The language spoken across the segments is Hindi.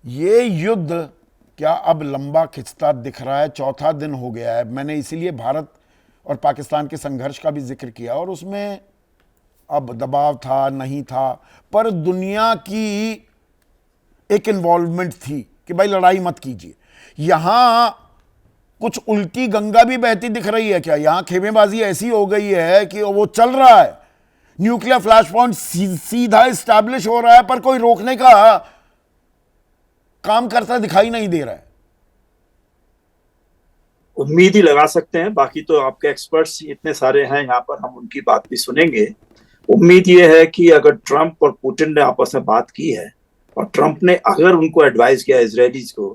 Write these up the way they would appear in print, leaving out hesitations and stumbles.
ये युद्ध क्या अब लंबा खिंचता दिख रहा है? चौथा दिन हो गया है। मैंने इसीलिए भारत और पाकिस्तान के संघर्ष का भी जिक्र किया, और उसमें अब दबाव था नहीं था, पर दुनिया की एक इन्वॉल्वमेंट थी कि भाई लड़ाई मत कीजिए। यहां कुछ उल्टी गंगा भी बहती दिख रही है क्या? यहां खेमेबाजी ऐसी हो गई है कि वो चल रहा है, न्यूक्लियर फ्लैश पॉइंट सीधा इस्टेब्लिश हो रहा है, पर कोई रोकने का काम करता दिखाई नहीं दे रहा है। उम्मीद ही लगा सकते हैं। बाकी तो आपके एक्सपर्ट्स इतने सारे हैं यहाँ पर, हम उनकी बात भी सुनेंगे। उम्मीद ये है कि अगर ट्रंप और पुतिन ने आपस में बात की है और ट्रंप ने अगर उनको एडवाइस किया इजरायलीज को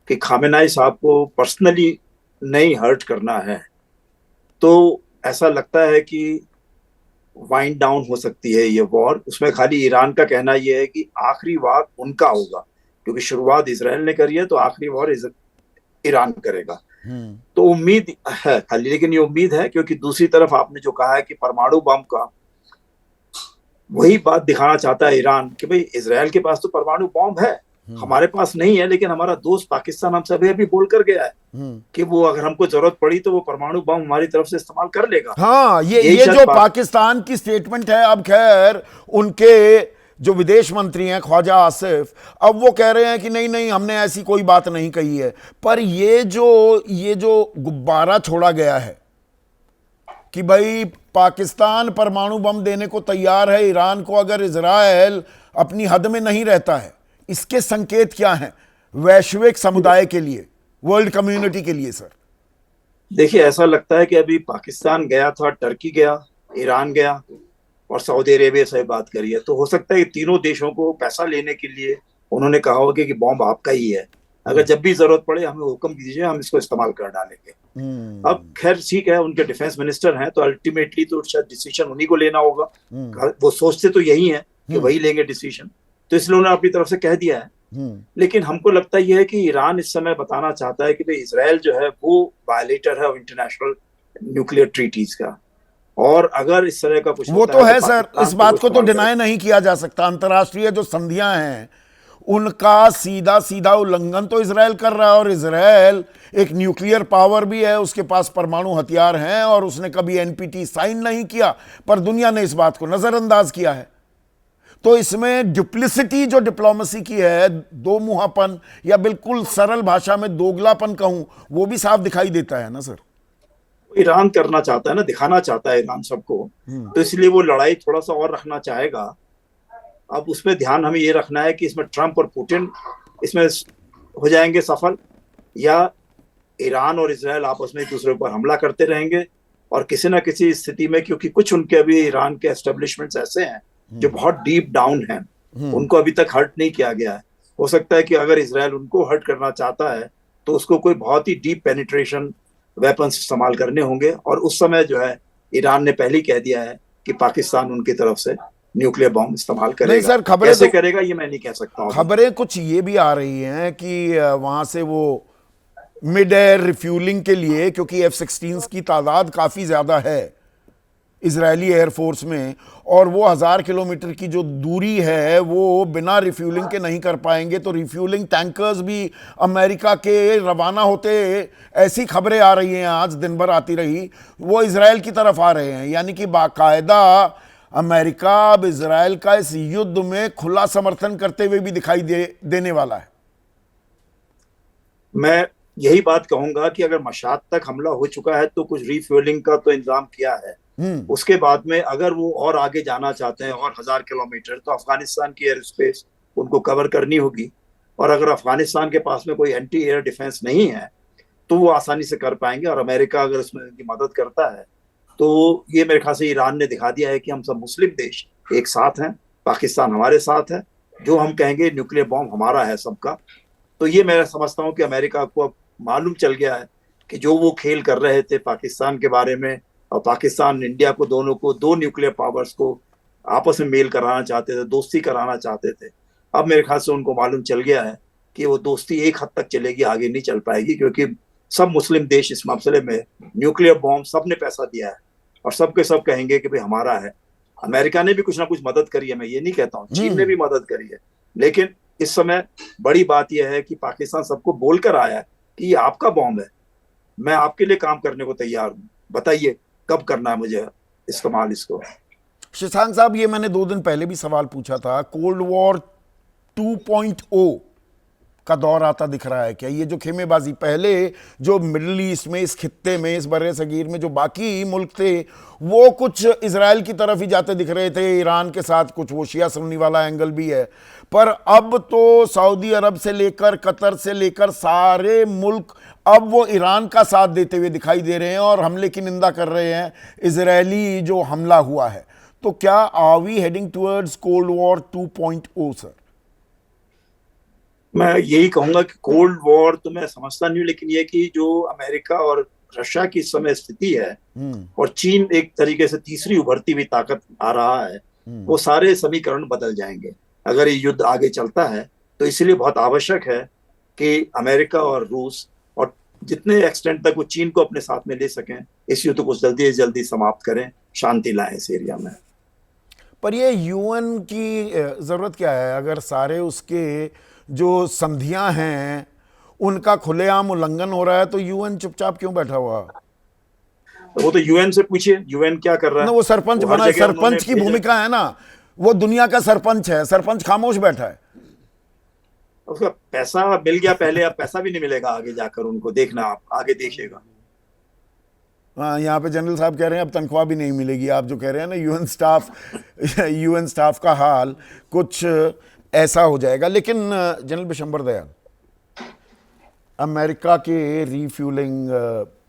कि खामेनाई साहब को पर्सनली नहीं हर्ट करना है, तो ऐसा लगता है कि वाइंड डाउन हो सकती है ये वॉर। उसमें खाली ईरान का कहना यह है कि आखिरी वार उनका होगा, क्योंकि शुरुआत इसराइल ने करी है, तो आखिरी वॉर ईरान करेगा। तो उम्मीद है खाली, लेकिन ये उम्मीद है क्योंकि दूसरी तरफ आपने जो कहा है कि परमाणु बम का, वही बात दिखाना चाहता है ईरान कि भाई इसराइल के पास तो परमाणु बम है, हमारे पास नहीं है, लेकिन हमारा दोस्त पाकिस्तान हमसे अभी बोल कर गया है कि वो अगर हमको जरूरत पड़ी तो वो परमाणु बम हमारी तरफ से इस्तेमाल कर लेगा। हाँ, ये यही ये शायद जो पाकिस्तान की स्टेटमेंट है, अब खैर उनके जो विदेश मंत्री हैं ख्वाजा आसिफ, अब वो कह रहे हैं कि नहीं नहीं, हमने ऐसी कोई बात नहीं कही है। पर ये जो गुब्बारा छोड़ा गया है कि भाई पाकिस्तान परमाणु बम देने को तैयार है ईरान को अगर इजराइल अपनी हद में नहीं रहता है, इसके संकेत क्या हैं वैश्विक समुदाय के लिए, वर्ल्ड कम्युनिटी के लिए सर? देखिए, ऐसा लगता है कि अभी पाकिस्तान गया था, टर्की गया, ईरान गया और सऊदी अरेबिया से बात करी है। तो हो सकता है कि तीनों देशों को पैसा लेने के लिए उन्होंने कहा होगा कि बॉम्ब आपका ही है, अगर जब भी जरूरत पड़े हमें हुक्म दीजिए, हम इसको इस्तेमाल कर डालेंगे। अब खैर ठीक है, उनके डिफेंस मिनिस्टर हैं, तो अल्टीमेटली तो शायद डिसीजन उन्हीं को लेना होगा। वो सोचते तो यही है कि वही लेंगे डिसीजन, तो इसलिए उन्होंने अपनी तरफ से कह दिया है। लेकिन हमको लगता यह है कि ईरान इस समय बताना चाहता है कि भाई इसराइल जो है वो वायलेटर है इंटरनेशनल न्यूक्लियर ट्रीटीज का, और अगर इस तरह का कुछ वो होता तो है तो है सर, इस पाकिस्तान को वो बात को तो इस्तेमाल डिनाई करेगा। नहीं किया जा सकता। अंतर्राष्ट्रीय जो संधियां हैं उनका सीधा सीधा उल्लंघन तो इसराइल कर रहा है, और इसराइल एक न्यूक्लियर पावर भी है, उसके पास परमाणु हथियार हैं, और उसने कभी एनपीटी साइन नहीं किया, पर दुनिया ने इस बात को नजरअंदाज किया है। तो इसमें डिप्लिसिटी जो डिप्लोमेसी की है, दो मुहापन, या बिल्कुल सरल भाषा में दोगलापन कहूं, वो भी साफ दिखाई देता है ना सर? ईरान करना चाहता है ना, दिखाना चाहता है ईरान सबको, तो इसलिए वो लड़ाई थोड़ा सा और रखना चाहेगा। अब उसमें ध्यान हमें ये रखना है कि इसमें ट्रंप और पुतिन इसमें हो जाएंगे सफल, या ईरान और इसराइल आपस में एक दूसरे पर हमला करते रहेंगे। और किसी ना किसी स्थिति में, क्योंकि कुछ उनके अभी ईरान के एस्टेब्लिशमेंट्स ऐसे हैं जो बहुत डीप डाउन हैं, उनको अभी तक हर्ट नहीं किया गया है। हो सकता है कि अगर इसराइल उनको हर्ट करना चाहता है तो उसको कोई बहुत ही डीप पेनिट्रेशन वेपन्स इस्तेमाल करने होंगे, और उस समय जो है ईरान ने पहले ही कह दिया है कि पाकिस्तान उनकी तरफ से न्यूक्लियर बॉम्ब इस्तेमाल नहीं करेगा। सर, खबरें कैसे तो, करेगा ये मैं नहीं कह सकता हूं अभी। खबरें कुछ ये भी आ रही हैं कि वहां से वो मिड एयर रिफ्यूलिंग के लिए, क्योंकि F-16 की तादाद काफ़ी ज़्यादा है इजरायली एयरफोर्स में, और वो 1,000 किलोमीटर की जो दूरी है वो बिना रिफ्यूलिंग के नहीं कर पाएंगे, तो रिफ्यूलिंग टैंकर्स भी अमेरिका के रवाना होते, ऐसी खबरें आ रही हैं, आज दिन भर आती रही, वो इजराइल की तरफ आ रहे हैं। यानी कि बाकायदा अमेरिका अब इजराइल का इस युद्ध में खुला समर्थन करते हुए भी दिखाई देने वाला है। मैं यही बात कहूंगा कि अगर मशाद तक हमला हो चुका है तो कुछ रिफ्यूलिंग का तो इंतजाम किया है। उसके बाद में अगर वो और आगे जाना चाहते हैं और 1,000 किलोमीटर, तो अफगानिस्तान की एयर स्पेस उनको कवर करनी होगी। और अगर अफगानिस्तान के पास में कोई एंटी एयर डिफेंस नहीं है तो वो आसानी से कर पाएंगे, और अमेरिका अगर उसमें उनकी मदद करता है तो ये मेरे ख्याल से ईरान ने दिखा दिया है कि हम सब मुस्लिम देश एक साथ हैं, पाकिस्तान हमारे साथ है, जो हम कहेंगे न्यूक्लियर बॉम्ब हमारा है सबका। तो ये मैं समझता हूँ कि अमेरिका को अब मालूम चल गया है कि जो वो खेल कर रहे थे पाकिस्तान के बारे में, और पाकिस्तान इंडिया को, दोनों को, दो न्यूक्लियर पावर्स को आपस में मेल कराना चाहते थे, दोस्ती कराना चाहते थे, अब मेरे ख्याल से उनको मालूम चल गया है कि वो दोस्ती एक हद तक चलेगी, आगे नहीं चल पाएगी, क्योंकि सब मुस्लिम देश इस मसले में न्यूक्लियर बॉम्ब सब ने पैसा दिया है, और सब के सब कहेंगे कि भाई हमारा है। अमेरिका ने भी कुछ ना कुछ मदद करी है, मैं ये नहीं कहता हूँ, चीन ने भी मदद करी है, लेकिन इस समय बड़ी बात यह है कि पाकिस्तान सबको बोलकर आया है कि ये आपका बॉम्ब है, मैं आपके लिए काम करने को तैयार हूं, बताइए कब करना है मुझे इस्तेमाल इसको। शशांक साहब, ये मैंने 2 दिन पहले भी सवाल पूछा था, कोल्ड वॉर 2.0 का दौर आता दिख रहा है क्या? ये जो खेमेबाजी पहले जो मिडिल ईस्ट में, इस खित्ते में, इस बर्रे सगीर में जो बाकी मुल्क थे वो कुछ इजराइल की तरफ ही जाते दिख रहे थे, ईरान के साथ कुछ वो शिया सुन्नी वाला एंगल भी है, पर अब तो सऊदी अरब से लेकर कतर से लेकर सारे मुल्क अब वो ईरान का साथ देते हुए दिखाई दे रहे हैं और हमले की निंदा कर रहे हैं, इजरायली जो हमला हुआ है। तो क्या are we heading towards cold war 2.0 sir? मैं यही कहूंगा कि कोल्ड वॉर तो मैं समझता नहीं हूं, लेकिन ये कि जो अमेरिका और रशिया की इस समय स्थिति है और चीन एक तरीके से तीसरी उभरती हुई ताकत आ रहा है, वो सारे समीकरण बदल जाएंगे अगर ये युद्ध आगे चलता है। तो इसलिए बहुत आवश्यक है कि अमेरिका और रूस और जितने एक्सटेंट तक वो चीन को अपने साथ में ले सकें, इस युद्ध को जल्दी से जल्दी समाप्त करें, शांति लाएं इस एरिया में। पर ये यूएन की जरूरत क्या है अगर सारे उसके जो संधियां हैं उनका खुलेआम उल्लंघन हो रहा है, तो यूएन चुपचाप क्यों बैठा हुआ? वो तो यूएन से पूछिए, यूएन क्या कर रहा है। ना वो सरपंच बना है, सरपंच की भूमिका है ना, वो दुनिया का सरपंच है, सरपंच खामोश बैठा है। उसका पैसा मिल गया पहले, अब पैसा भी नहीं मिलेगा आगे जाकर, उनको देखना, आप आगे देखिएगा। हाँ, यहाँ पे जनरल साहब कह रहे हैं अब तनख्वाह भी नहीं मिलेगी। आप जो कह रहे हैं ना यूएन स्टाफ का हाल कुछ ऐसा हो जाएगा। लेकिन जनरल बिशंबर दयाल, अमेरिका के रीफ्यूलिंग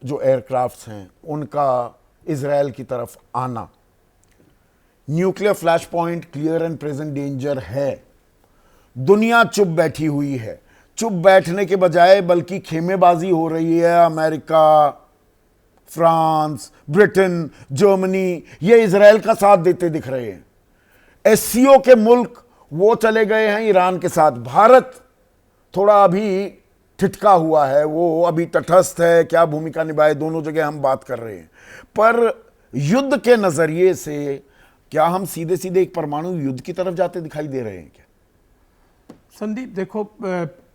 जो एयरक्राफ्ट्स हैं उनका इजराइल की तरफ आना, nuclear flash point clear and present danger है। दुनिया चुप बैठी हुई है, चुप बैठने के बजाय बल्कि खेमेबाजी हो रही है। अमेरिका, फ्रांस, ब्रिटेन, जर्मनी ये इजराइल का साथ देते दिख रहे हैं। एससीओ के मुल्क वो चले गए हैं ईरान के साथ। भारत थोड़ा अभी ठिठका हुआ है, वो अभी तटस्थ है, क्या भूमिका निभाए, दोनों जगह हम बात कर रहे हैं। पर युद्ध के नजरिए से क्या हम सीधे सीधे एक परमाणु युद्ध की तरफ जाते दिखाई दे रहे हैं क्या? संदीप देखो,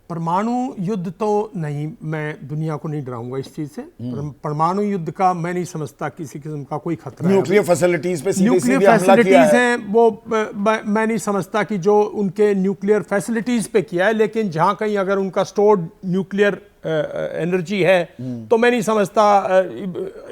परमाणु युद्ध तो नहीं, मैं दुनिया को नहीं डराऊंगा इस चीज से। परमाणु युद्ध का मैं नहीं समझता किसी किस्म का कोई खतरा है। न्यूक्लियर फैसिलिटीज पे न्यूक्लियर फैसिलिटीज हैं वो मैं नहीं समझता कि जो उनके न्यूक्लियर फैसिलिटीज पे किया है, लेकिन जहां कहीं अगर उनका स्टोर्ड न्यूक्लियर एनर्जी है तो मैं नहीं समझता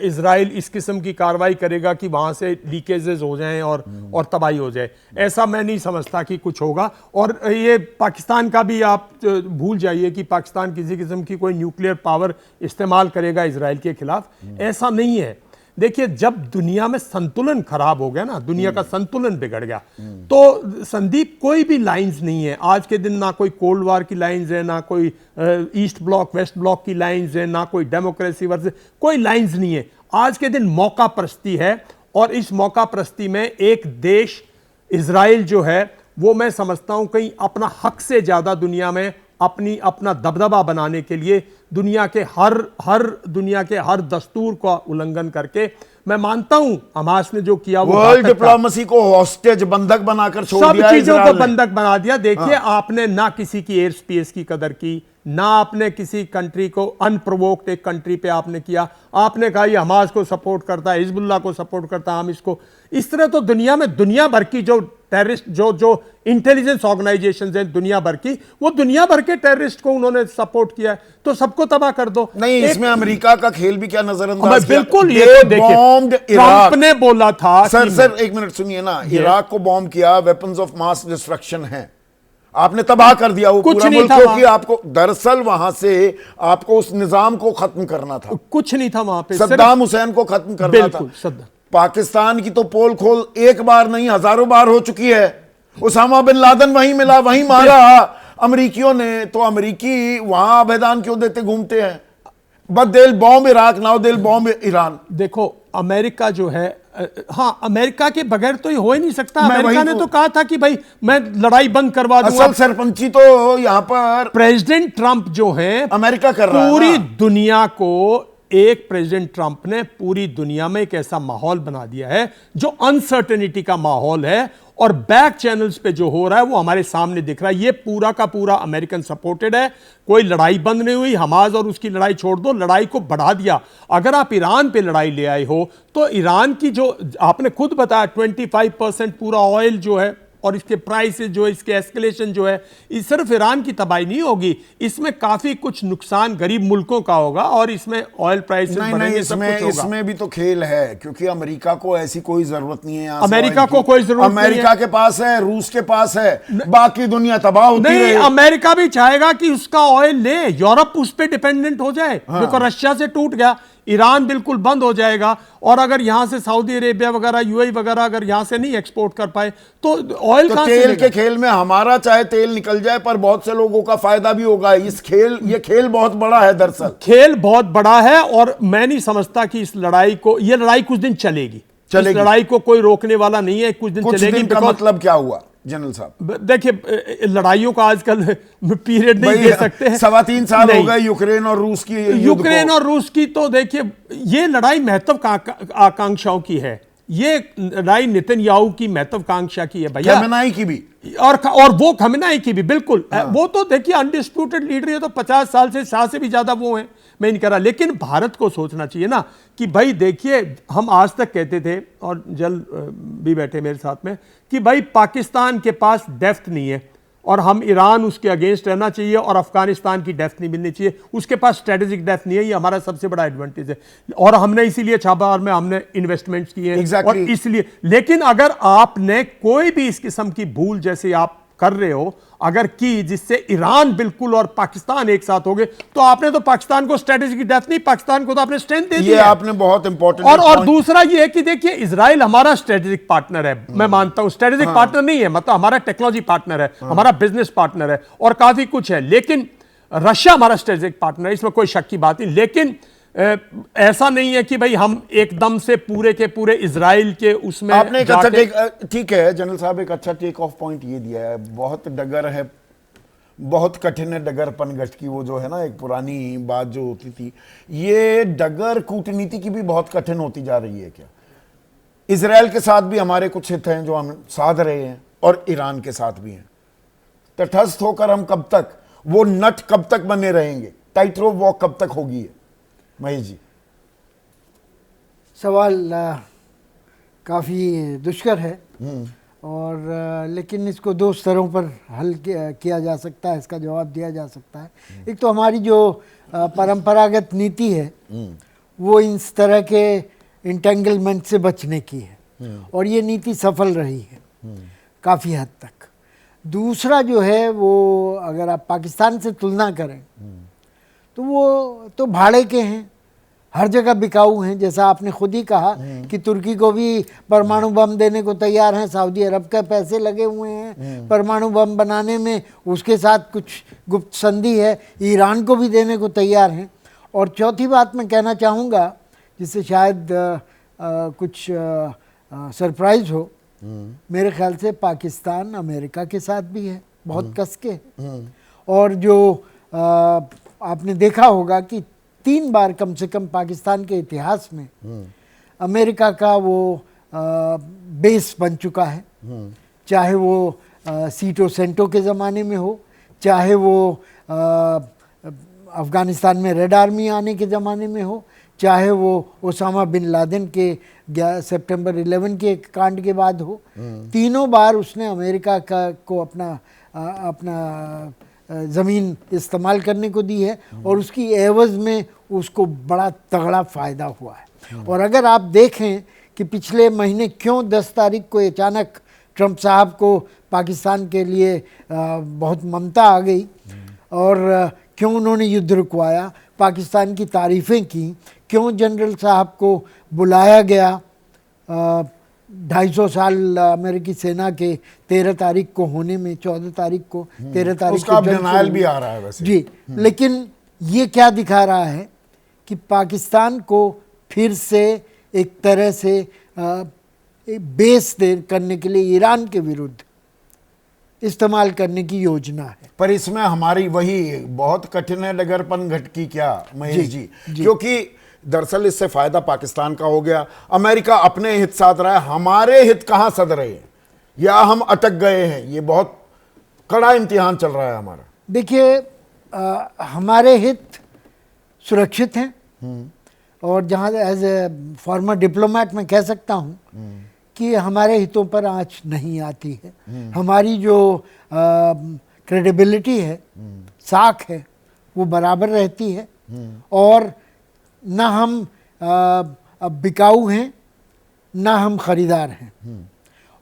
इजराइल इस किस्म की कार्रवाई करेगा कि वहां से लीकेजेस हो जाएं और तबाही हो जाए। ऐसा मैं नहीं समझता कि कुछ होगा। और ये पाकिस्तान का भी आप भूल जाइए कि पाकिस्तान किसी किस्म की कोई न्यूक्लियर पावर इस्तेमाल करेगा इजराइल के खिलाफ, ऐसा नहीं है। देखिए, जब दुनिया में संतुलन खराब हो गया ना, दुनिया का संतुलन बिगड़ गया, तो संदीप कोई भी लाइंस नहीं है आज के दिन, ना कोई कोल्ड वार की लाइंस है, ना कोई ईस्ट ब्लॉक वेस्ट ब्लॉक की लाइंस है, ना कोई डेमोक्रेसी वर्सेस, कोई लाइंस नहीं है। आज के दिन मौका परस्ती है, और इस मौका परस्ती में एक देश इजराइल जो है वो मैं समझता हूं कहीं अपना हक से ज्यादा दुनिया में अपना दबदबा बनाने के लिए दुनिया के हर दस्तूर का उल्लंघन करके, मैं मानता हूं हमास ने जो किया वो वर्ल्ड डिप्लोमेसी को हॉस्टेज, बंधक बनाकर छोड़ दिया, सब चीजों को बंधक बना दिया। देखिए, आपने ना किसी की एयर स्पेस की कदर की, ना आपने किसी कंट्री को अनप्रोवोक्ड एक कंट्री पे आपने किया। आपने कहा ये हमास को सपोर्ट करता है, हिजबुल्लाह को सपोर्ट करता है, हम इसको इस तरह। तो दुनिया में दुनिया भर की जो टेररिस्ट जो इंटेलिजेंस ऑर्गेनाइजेशंस हैं दुनिया भर की, वो दुनिया भर के टेररिस्ट को उन्होंने सपोर्ट किया है, तो सबको तबाह कर दो। नहीं, इसमें अमेरिका का खेल भी क्या नजरअंदाज किया? बिल्कुल, ये तो देखिए ट्रंप ने बोला था। सर एक मिनट सुनिए ना, इराक को बॉम्ब किया, वेपन्स ऑफ मास डिस्ट्रक्शन है, आपने तबाह कर दिया वो पूरा मुल्क, क्योंकि आपको दरअसल वहां से आपको उस निजाम को खत्म करना था। कुछ नहीं था वहां पे, सद्दाम हुसैन को खत्म करना था। पाकिस्तान की तो पोल खोल एक बार नहीं हजारों बार हो चुकी है। उसामा बिन लादेन वहीं मिला, वहीं मारा अमरीकियों ने, तो अमरीकी वहां आबेदान क्यों देते घूमते हैं? बट देल बॉम्ब इराक, नाउ देल बॉम्ब ईरान। देखो, अमेरिका जो है, हाँ, अमेरिका के बगैर तो ये हो ही नहीं सकता। अमेरिका ने तो कहा था कि भाई मैं लड़ाई बंद करवा दूंगा। असल सरपंची तो यहां पर प्रेसिडेंट ट्रंप जो है अमेरिका कर रहा है। पूरी दुनिया को, एक प्रेसिडेंट ट्रंप ने पूरी दुनिया में एक ऐसा माहौल बना दिया है जो अनसर्टेनिटी का माहौल है, और बैक चैनल्स पे जो हो रहा है वो हमारे सामने दिख रहा है। ये पूरा का पूरा अमेरिकन सपोर्टेड है, कोई लड़ाई बंद नहीं हुई। हमास और उसकी लड़ाई छोड़ दो, लड़ाई को बढ़ा दिया। अगर आप ईरान पे लड़ाई ले आए हो तो ईरान की जो आपने खुद बताया 25% पूरा ऑयल जो है और इसके प्राइसेस जो है, इसके एस्केलेशन जो है, इस सिर्फ ईरान की तबाही नहीं होगी, इसमें काफी कुछ नुकसान गरीब मुल्कों का होगा और इसमें ऑयल प्राइसेस बढ़ेंगे, सब कुछ होगा। इसमें भी तो खेल है, क्योंकि अमेरिका को ऐसी कोई जरूरत नहीं है यहाँ से अमेरिका को कोई जरूरत नहीं है। अमेरिका के पास है, रूस के पास है, बाकी दुनिया तबाह होती नहीं, है। अमेरिका भी चाहेगा कि उसका ऑयल ले, यूरोप उस पर डिपेंडेंट हो जाए। देखो रशिया से टूट गया, ईरान बिल्कुल बंद हो जाएगा, और अगर यहां से सऊदी अरेबिया वगैरह, यूएई वगैरह अगर यहां से नहीं एक्सपोर्ट कर पाए तो ऑयल कहां से तेल लेगा? के खेल में हमारा चाहे तेल निकल जाए पर बहुत से लोगों का फायदा भी होगा। ये खेल बहुत बड़ा है, दरअसल खेल बहुत बड़ा है, और मैं नहीं समझता कि इस लड़ाई को, ये लड़ाई कुछ दिन चलेगी। इस लड़ाई को कोई रोकने वाला नहीं है, कुछ दिन चलेगी। का मतलब क्या हुआ जनरल साहब? देखिए, लड़ाइयों का आजकल पीरियड नहीं दे सकते हैं। 3.25 साल हो गए यूक्रेन और रूस की, यूक्रेन और रूस की। तो देखिए, ये लड़ाई महत्वाकांक्षाओं की है, ये लड़ाई नेतन्याहू की महत्वाकांक्षा की है भैया, खमेनाई की भी, और वो खमेनाई की भी बिल्कुल। वो तो देखिए अनडिस्प्यूटेड लीडर है, तो 50 साल से, शाह से भी ज्यादा वो हैं, मैं नहीं कह रहा। लेकिन भारत को सोचना चाहिए ना कि भाई देखिए, हम आज तक कहते थे, और जल भी बैठे मेरे साथ में, कि भाई पाकिस्तान के पास डेप्थ नहीं है और हम ईरान उसके अगेंस्ट रहना चाहिए, और अफगानिस्तान की डेप्थ नहीं मिलनी चाहिए, उसके पास स्ट्रेटेजिक डेप्थ नहीं है। ये हमारा सबसे बड़ा एडवांटेज है, और हमने इसीलिए छापामार में हमने इन्वेस्टमेंट्स किए हैं। और इसलिए, लेकिन अगर आपने कोई भी इस किस्म की भूल जैसे आप कर रहे हो अगर की, जिससे ईरान बिल्कुल और पाकिस्तान एक साथ हो गए, तो आपने तो पाकिस्तान को स्ट्रेटेजिक डेप्थ नहीं, पाकिस्तान को तो आपने स्ट्रेंथ दे दी। ये आपने बहुत इंपॉर्टेंट। और दूसरा ये है कि देखिए, इजराइल हमारा स्ट्रेटेजिक पार्टनर है, मैं मानता हूं। स्ट्रेटेजिक पार्टनर नहीं है, मतलब हमारा टेक्नोलॉजी पार्टनर है, हमारा बिजनेस पार्टनर है, और काफी कुछ है। लेकिन रशिया हमारा स्ट्रेटेजिक पार्टनर है, इसमें कोई शक की बात नहीं। लेकिन ऐसा नहीं है कि भाई हम एकदम से पूरे के पूरे इजराइल के उसमें आपने एक अच्छा ठीक है जनरल साहब, एक अच्छा टेक ऑफ पॉइंट ये दिया है। बहुत डगर है, बहुत कठिन है डगर पनघट की, वो जो है ना एक पुरानी बात जो होती थी, ये डगर कूटनीति की भी बहुत कठिन होती जा रही है क्या? इजराइल के साथ भी हमारे कुछ हित हैं जो हम साध रहे हैं, और ईरान के साथ भी हैं। तटस्थ होकर हम कब तक, वो नट कब तक बने रहेंगे, टाइट रोप वॉक कब तक होगी? महेश जी, सवाल काफ़ी दुष्कर है, और लेकिन इसको दो स्तरों पर हल किया जा सकता है, इसका जवाब दिया जा सकता है। एक तो हमारी जो परंपरागत नीति है वो इस तरह के इंटेंगलमेंट से बचने की है, और ये नीति सफल रही है काफ़ी हद तक। दूसरा जो है वो, अगर आप पाकिस्तान से तुलना करें तो वो तो भाड़े के हैं, हर जगह बिकाऊ हैं। जैसा आपने खुद ही कहा कि तुर्की को भी परमाणु बम देने को तैयार हैं, सऊदी अरब के पैसे लगे हुए हैं परमाणु बम बनाने में, उसके साथ कुछ गुप्त संधि है, ईरान को भी देने को तैयार हैं। और चौथी बात मैं कहना चाहूँगा, जिससे शायद कुछ सरप्राइज हो, मेरे ख्याल से पाकिस्तान अमेरिका के साथ भी है बहुत कस के। और जो आपने देखा होगा कि 3 बार कम से कम पाकिस्तान के इतिहास में अमेरिका का वो बेस बन चुका है, चाहे वो सीटो सेंटो के ज़माने में हो, चाहे वो अफ़गानिस्तान में रेड आर्मी आने के ज़माने में हो, चाहे वो ओसामा बिन लादेन के सितंबर 11 के कांड के बाद हो। तीनों बार उसने अमेरिका को अपना ज़मीन इस्तेमाल करने को दी है, और उसकी एवज़ में उसको बड़ा तगड़ा फ़ायदा हुआ है। और अगर आप देखें कि पिछले महीने क्यों 10 तारीख को अचानक ट्रंप साहब को पाकिस्तान के लिए बहुत ममता आ गई, और क्यों उन्होंने युद्ध रुकवाया, पाकिस्तान की तारीफ़ें की, क्यों जनरल साहब को बुलाया गया 250 साल अमेरिकी सेना के 13 तारीख को होने में, 14 तारीख को, 13 तारीख को डिनायल भी आ रहा है वैसे जी। लेकिन ये क्या दिखा रहा है कि पाकिस्तान को फिर से एक तरह से बेस करने के लिए ईरान के विरुद्ध इस्तेमाल करने की योजना है। पर इसमें हमारी वही बहुत कठिन है डगर पनघट की क्या महेश जी? क्योंकि दरअसल इससे फायदा पाकिस्तान का हो गया, अमेरिका अपने हित साध रहा है, हमारे हित कहां सध रहे हैं? या हम अटक गए हैं? ये बहुत कड़ा इम्तिहान चल रहा है हमारा। देखिए, हमारे हित सुरक्षित हैं और जहाँ एज ए फॉर्मर डिप्लोमेट मैं कह सकता हूँ कि हमारे हितों पर आंच नहीं आती है। हमारी जो क्रेडिबिलिटी है, साख है, वो बराबर रहती है और ना हम बिकाऊ हैं ना हम खरीदार हैं।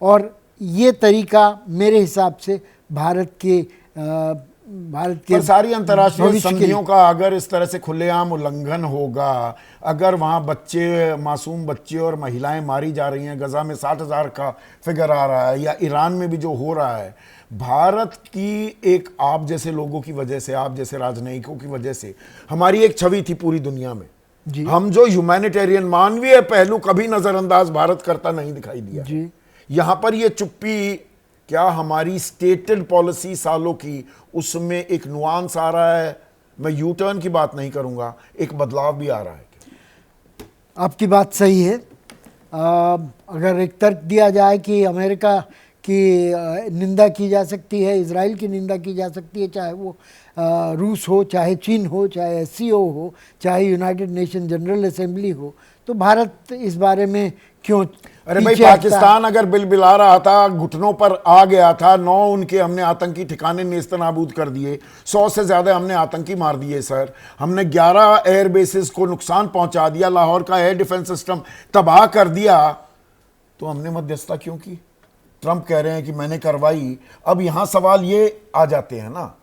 और ये तरीका मेरे हिसाब से भारत के पर सारी अंतर्राष्ट्रीय संधियों का अगर इस तरह से खुलेआम उल्लंघन होगा, अगर वहाँ बच्चे, मासूम बच्चे और महिलाएं मारी जा रही हैं, गजा में 60,000 का फिगर आ रहा है, या ईरान में भी जो हो रहा है, भारत की एक आप जैसे लोगों की वजह से, आप जैसे राजनयिकों की वजह से हमारी एक छवि थी पूरी दुनिया में। जी। हम जो ह्यूमैनिटेरियन मानवीय पहलू कभी नजरअंदाज भारत करता नहीं दिखाई दिया जी। यहां पर ये चुप्पी, क्या हमारी स्टेटेड पॉलिसी सालों की, उसमें एक नुआंस आ रहा है? मैं यू टर्न की बात नहीं करूंगा, एक बदलाव भी आ रहा है। आपकी बात सही है। अगर एक तर्क दिया जाए कि अमेरिका की निंदा की जा सकती है, इजराइल की निंदा की जा सकती है, चाहे वो रूस हो, चाहे चीन हो, चाहे एससीओ हो, चाहे यूनाइटेड नेशन जनरल असेंबली हो, तो भारत इस बारे में क्यों? अरे भाई, पाकिस्तान अगर बिलबिला रहा था, घुटनों पर आ गया था, 9 उनके हमने आतंकी ठिकाने नेस्तनाबूद कर दिए, 100 से ज्यादा हमने आतंकी मार दिए सर, हमने 11 एयर बेसिस को नुकसान पहुंचा दिया, लाहौर का एयर डिफेंस सिस्टम तबाह कर दिया, तो हमने मध्यस्थता क्यों की? ट्रंप कह रहे हैं कि मैंने करवाई। अब यहां सवाल ये आ जाते हैं ना।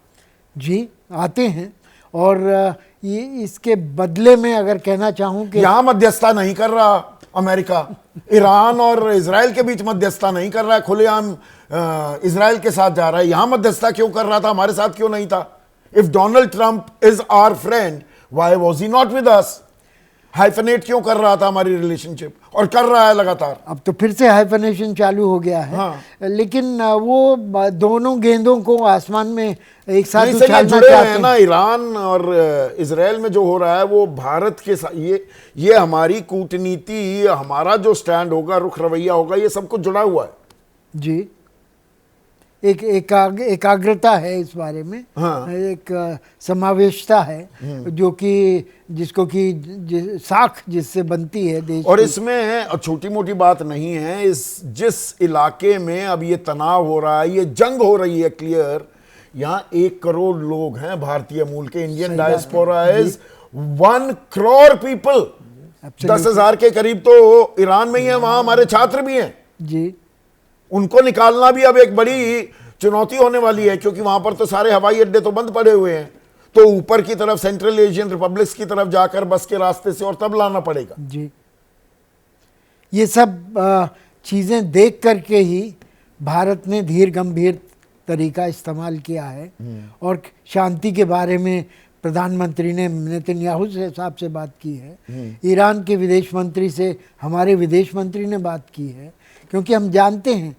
जी, आते हैं। और ये इसके बदले में अगर कहना चाहूं कि यहां मध्यस्थता नहीं कर रहा अमेरिका, ईरान और इजराइल के बीच मध्यस्थता नहीं कर रहा है, खुलेआम इजराइल के साथ जा रहा है। यहां मध्यस्थता क्यों कर रहा था, हमारे साथ क्यों नहीं था? If Donald Trump is our friend, why was he not with us? Hyphenate क्यों कर रहा था हमारी रिलेशनशिप, और कर रहा है लगातार। अब तो फिर से हाइफनेशन चालू हो गया है। हाँ। लेकिन वो दोनों गेंदों को आसमान में एक साथ नहीं, उछालना जुड़े चाहते हैं ना। ईरान और इजराइल में जो हो रहा है वो भारत के साथ, ये हमारी कूटनीति, हमारा जो स्टैंड होगा, रुख रवैया होगा, ये सब कुछ जुड़ा हुआ है। जी, एक एकाग्रता है इस बारे में। हाँ। एक समावेशता है जो कि जिसको कि साख जिससे बनती है देश और की। इसमें छोटी मोटी बात नहीं है। जिस इलाके में अब ये तनाव हो रहा है, ये जंग हो रही है, क्लियर, यहाँ 1 करोड़ लोग हैं भारतीय मूल के। Indian diaspora is 1 crore people. 10,000 के करीब तो ईरान में ही है, वहां हमारे छात्र भी हैं जी। उनको निकालना भी अब एक बड़ी चुनौती होने वाली है, क्योंकि वहां पर तो सारे हवाई अड्डे तो बंद पड़े हुए हैं। तो ऊपर की तरफ सेंट्रल एशियन रिपब्लिक्स की तरफ जाकर बस के रास्ते से और तब लाना पड़ेगा। जी, ये सब चीजें देख करके ही भारत ने धीर गंभीर तरीका इस्तेमाल किया है। और शांति के बारे में प्रधानमंत्री ने नेतन्याहू से साहब से बात की है, ईरान के विदेश मंत्री से हमारे विदेश मंत्री ने बात की है। क्योंकि हम जानते हैं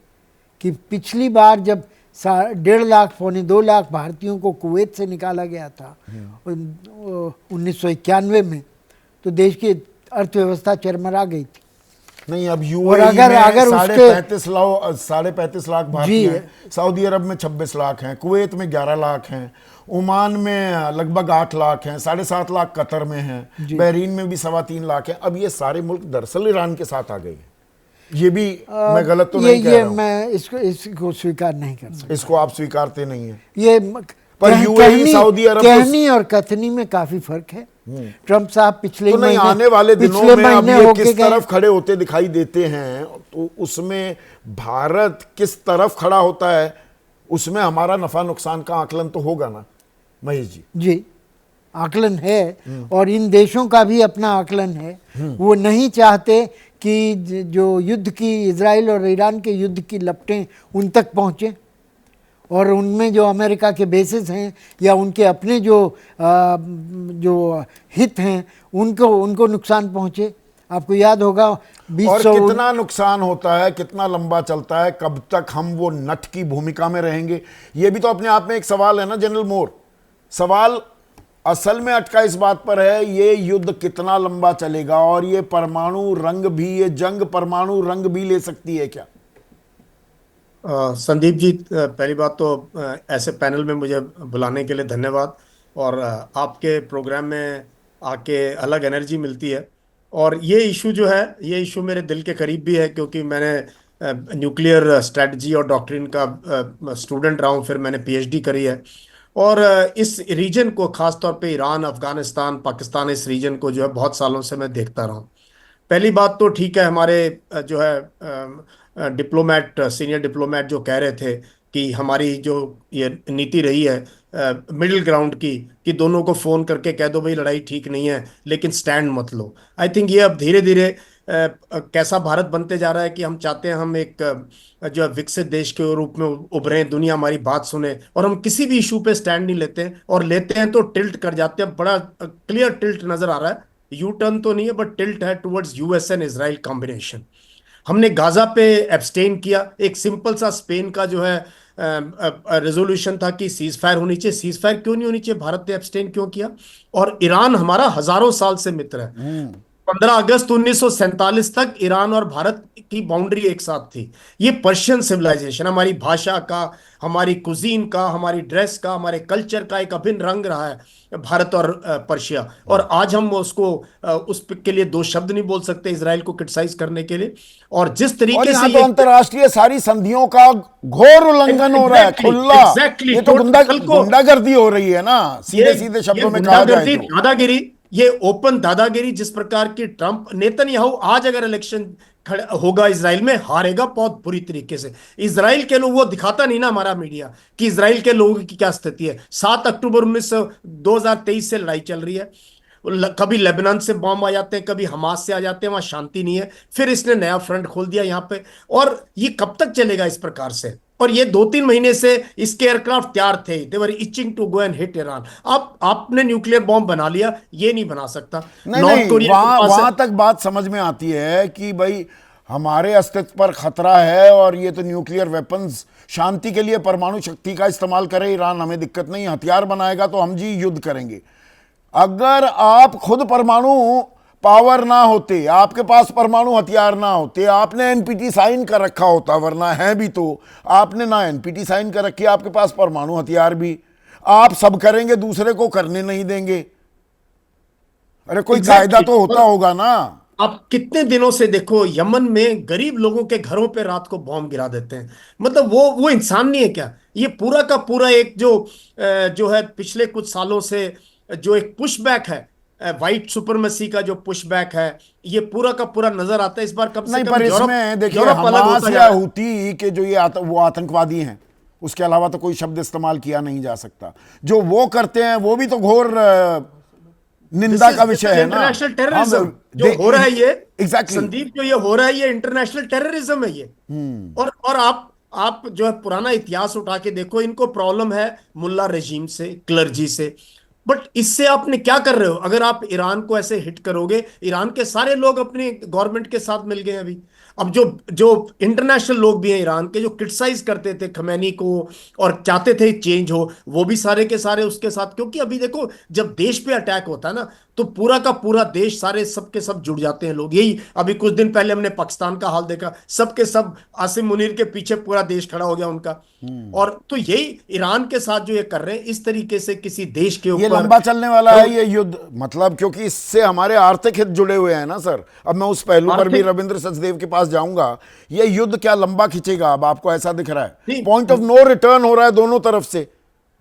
कि पिछली बार जब 1.5 लाख पौने 2 लाख भारतीयों को कुवैत से निकाला गया था 1991 में, तो देश की अर्थव्यवस्था चरमरा गई थी। नहीं, अब और अगर 35 लाख भारतीय हैं, सऊदी अरब में 26 लाख हैं, कुवैत में 11 लाख हैं, ओमान में लगभग 8 लाख हैं, 7.5 लाख कतर में हैं, बहरीन में भी 3.25 लाख हैं। अब ये सारे मुल्क दरअसल ईरान के साथ आ गए हैं। ये भी मैं गलत तो नहीं कह रहा हूं। मैं इसको स्वीकार नहीं कर सकता। इसको आप स्वीकारते नहीं है। ये पर यूएई, सऊदी अरब, कहनी और कथनी में काफी फर्क है। ट्रंप साहब पिछले तो नहीं, आने वाले दिनों में अब ये किस तरफ खड़े होते दिखाई देते हैं, तो उसमें भारत किस तरफ खड़ा होता है, उसमें हमारा नफा नुकसान का आकलन तो होगा ना महेश जी। जी, आकलन है और इन देशों का भी अपना आकलन है। वो नहीं चाहते कि जो युद्ध की, इजराइल और ईरान के युद्ध की लपटें उन तक पहुँचें और उनमें जो अमेरिका के बेसिस हैं या उनके अपने जो हित हैं उनको नुकसान पहुँचे। आपको याद होगा 20 और कितना नुकसान होता है, कितना लंबा चलता है, कब तक हम वो नट की भूमिका में रहेंगे, ये भी तो अपने आप में एक सवाल है ना जनरल मोर। सवाल असल में अटका इस बात पर है, ये युद्ध कितना लंबा चलेगा और ये परमाणु रंग भी, ये जंग परमाणु रंग भी ले सकती है क्या? संदीप जी, पहली बात तो ऐसे पैनल में मुझे बुलाने के लिए धन्यवाद। और आपके प्रोग्राम में आके अलग एनर्जी मिलती है। और ये इशू जो है, ये इशू मेरे दिल के करीब भी है, क्योंकि मैंने न्यूक्लियर स्ट्रेटजी और डॉक्ट्रिन का स्टूडेंट रहा हूँ, फिर मैंने पीएचडी करी है। और इस रीजन को, खास तौर पे ईरान, अफगानिस्तान, पाकिस्तान, इस रीजन को जो है बहुत सालों से मैं देखता रहा हूँ। पहली बात तो ठीक है, हमारे जो है डिप्लोमेट, सीनियर डिप्लोमेट जो कह रहे थे कि हमारी जो ये नीति रही है मिडिल ग्राउंड की, कि दोनों को फोन करके कह दो भाई लड़ाई ठीक नहीं है लेकिन स्टैंड मत लो। आई थिंक ये अब धीरे धीरे कैसा भारत बनते जा रहा है कि हम चाहते हैं हम एक जो है विकसित देश के रूप में उभरें, दुनिया हमारी बात सुने, और हम किसी भी इशू पे स्टैंड नहीं लेते हैं, और लेते हैं तो टिल्ट कर जाते हैं। बड़ा क्लियर टिल्ट नजर आ रहा है, यू टर्न तो नहीं है बट टिल्ट है towards US and Israel combination. हमने गाजा पे एब्सटेन किया। एक सिंपल सा स्पेन का जो है रेजोल्यूशन था कि सीज फायर होनी चाहिए। सीज फायर क्यों नहीं होनी चाहिए? भारत ने एब्सटेन क्यों किया? और ईरान हमारा हजारों साल से मित्र है। 15 अगस्त 1947 तक ईरान और भारत की बाउंड्री एक साथ थी। ये पर्शियन सिविलाइजेशन हमारी भाषा का, हमारी कुजीन का, हमारी ड्रेस का, हमारे कल्चर का एक अभिन्न रंग रहा है, भारत और पर्शिया। और आज हम उसको उस के लिए दो शब्द नहीं बोल सकते इजराइल को क्रिटिसाइज करने के लिए। और जिस और तरीके यहाँ से तो अंतर्राष्ट्रीय सारी संधियों का घोर उल्लंघन हो रहा है, खुला। एग्जैक्टली, ये तो गुंडागर्दी हो रही है ना, सीधे सीधे शब्दों में कहा जाए तो। दादागिरी, ये ओपन दादागिरी जिस प्रकार की ट्रंप, नेतन्याहू आज अगर इलेक्शन होगा इसराइल में, हारेगा बहुत बुरी तरीके से। इसराइल के लोग, वो दिखाता नहीं ना हमारा मीडिया कि इसराइल के लोगों की क्या स्थिति है। 7 अक्टूबर 2023 से लड़ाई चल रही है। कभी लेबनान से बॉम्ब आ जाते हैं, कभी हमास से आ जाते हैं, वहां शांति नहीं है। फिर इसने नया फ्रंट खोल दिया यहाँ पे। और ये कब तक चलेगा इस प्रकार से? और ये 2-3 महीने से इसके एयरक्राफ्ट तैयार थे, they were itching to go and hit Iran. अब आपने न्यूक्लियर बॉम्ब बना लिया, ये नहीं बना सकता। नहीं, वहां तक बात समझ में आती है कि भाई हमारे अस्तित्व पर खतरा है, और ये तो न्यूक्लियर वेपन्स शांति के लिए परमाणु शक्ति का इस्तेमाल करे ईरान, हमें दिक्कत नहीं, हथियार बनाएगा तो हम जी युद्ध करेंगे। अगर आप खुद परमाणु पावर ना होते, आपके पास परमाणु हथियार ना होते, आपने एनपीटी साइन कर रखा होता, वरना है भी तो आपने ना एनपीटी साइन कर रखी, आपके पास परमाणु हथियार भी, आप सब करेंगे, दूसरे को करने नहीं देंगे। अरे कोई कायदा तो होता होगा ना। आप कितने दिनों से देखो, यमन में गरीब लोगों के घरों पे रात को बॉम्ब गिरा देते हैं। मतलब वो इंसान नहीं है क्या? ये पूरा का पूरा एक जो है पिछले कुछ सालों से जो एक पुशबैक है, व्हाइट सुपरमेसी का जो पुशबैक है, ये पूरा का पूरा नजर आता है इस बार। कब से नहीं, कम पर इसमें देखिए हमास या हूती के जो ये वो आतंकवादी हैं, उसके अलावा तो कोई शब्द इस्तेमाल किया नहीं जा सकता। जो वो करते हैं वो भी तो घोर निंदा का विषय है ना। इंटरनेशनल टेररिज्म जो हो रहा है, ये एग्जैक्टली संदीप, जो ये हो रहा है ये इंटरनेशनल टेररिज्म है ये। और आप जो है पुराना इतिहास उठा के देखो, इनको प्रॉब्लम है मुल्ला रेजीम से, क्लर्जी से। बट इससे आपने क्या कर रहे हो? अगर आप ईरान को ऐसे हिट करोगे, ईरान के सारे लोग अपनी गवर्नमेंट के साथ मिल गए अभी। अब जो इंटरनेशनल लोग भी हैं ईरान के, जो क्रिटिसाइज करते थे खमैनी को और चाहते थे चेंज हो, वो भी सारे के सारे उसके साथ। क्योंकि अभी देखो, जब देश पे अटैक होता है ना, तो पूरा का पूरा देश, सारे सब के सब जुड़ जाते हैं लोग। यही अभी कुछ दिन पहले हमने पाकिस्तान का हाल देखा, सब के सब आसिम मुनीर के पीछे पूरा देश खड़ा हो गया उनका। और तो यही ईरान के साथ जो ये कर रहे हैं, इस तरीके से किसी देश के ऊपर ये लंबा चलने वाला है ये युद्ध, मतलब क्योंकि इससे हमारे आर्थिक हित जुड़े हुए हैं ना सर। अब मैं उस पहलू पर भी रविंद्र सचदेव के पास जाऊंगा। ये युद्ध क्या लंबा खिंचेगा? अब आपको ऐसा दिख रहा है पॉइंट ऑफ नो रिटर्न हो रहा है दोनों तरफ से।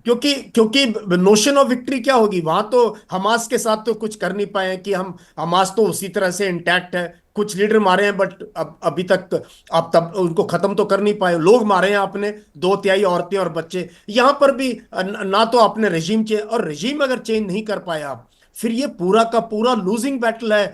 क्योंकि नोशन ऑफ विक्ट्री क्या होगी? वहां तो हमास के साथ तो कुछ कर नहीं पाए कि हम, हमास तो उसी तरह से इंटैक्ट है। कुछ लीडर मारे हैं बट अभी तक आप तब उनको खत्म तो कर नहीं पाए। लोग मारे हैं आपने, 2/3 औरतें और बच्चे। यहां पर भी ना तो आपने रेजिम चेंज, और रेजिम अगर चेंज नहीं कर पाए आप, फिर ये पूरा का पूरा लूजिंग बैटल है।